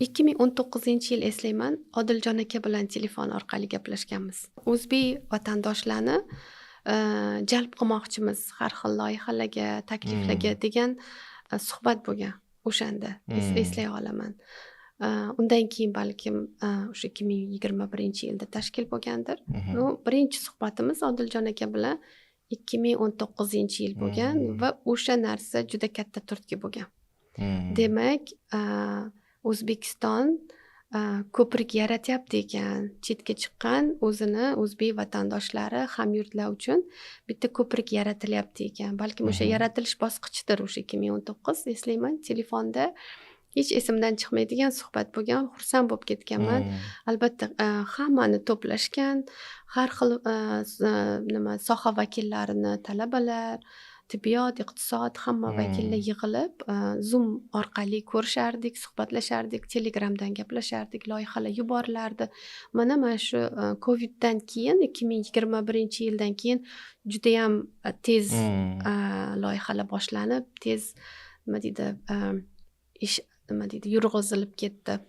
2019-yil eslayman, Odiljon aka bilan telefon orqali gaplashganmiz. O'zbek vatandoshlarni jalb qilmoqchimiz har xil loyihalarga, takliflarga degan suhbat bo'lgan o'shanda. Eslay olaman. Undan keyin balkim o'sha 2021-yilda tashkil bo'lgandir. Birinchi suhbatimiz Odiljon aka bilan 2019-yil bo'lgan va o'sha narsa juda katta turtki bo'lgan. Demak, O'zbekiston ko'prik yaratyapti ekan, chetga chiqqan o'zini o'zbek vatandoshlari, hamyurtlar uchun bitta ko'prik yaratilyapti ekan. Balkim o'sha yaratilish bosqichidir o'sha 2019, eslayman. Telefonda hech esimdan chiqmaydigan suhbat bo'lgan, xursand bo'lib ketganman. Albatta, hammani to'plashgan, har xil soha vakillarini, talabalar, tibbiyot, iqtisod, hamma vakillar yig'ilib, Zoom orqali ko'rishardik, suhbatlashardik, Telegramdan gaplashardik, loyihalar yuborilardi. Mana shu Coviddan keyin 2021-yildan keyin judayam tez loyihalar boshlanib, tez yurg'izilib ketdi.